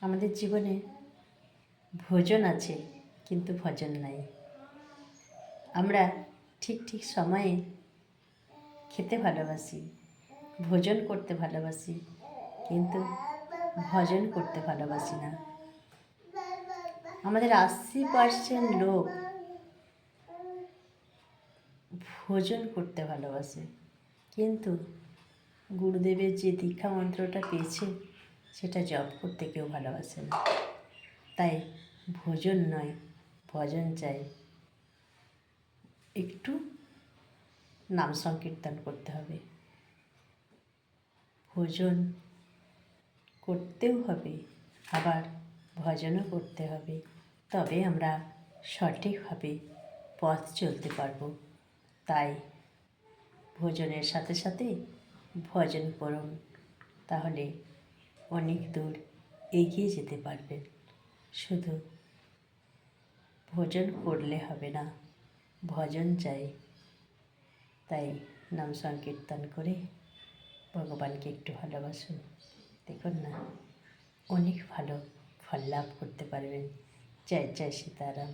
আমাদের জীবনে ভোজন আছে কিন্তু ভজন নাই। আমরা ঠিক ঠিক সময়ে খেতে ভালোবাসি, ভোজন করতে ভালোবাসি, কিন্তু ভজন করতে ভালোবাসি না। আমাদের 80% লোক ভোজন করতে ভালোবাসে, কিন্তু গুরুদেবের যে দীক্ষা মন্ত্রটা পেয়েছে সেটা জপ করতে কেউ ভালোবাসে না। তাই ভোজন নয়, ভজন চাই। একটু নাম সংকীর্তন করতে হবে, ভোজন করতেও হবে, আবার ভজনও করতে হবে। তবে আমরা সঠিকভাবে পথ চলতে পারবো। তাই ভোজনের সাথে সাথে ভজন করুন, তাহলে অনেক দূর এগিয়ে যেতে পারবেন। শুধু ভোজন করলে হবে না, ভজন চাই। তাই নাম সংকীর্তন করে ভগবানকে একটু ভালোবাসুন। দেখুন না, অনেক ভালো ফল লাভ করতে পারবেন। জয় জয় সীতারাম।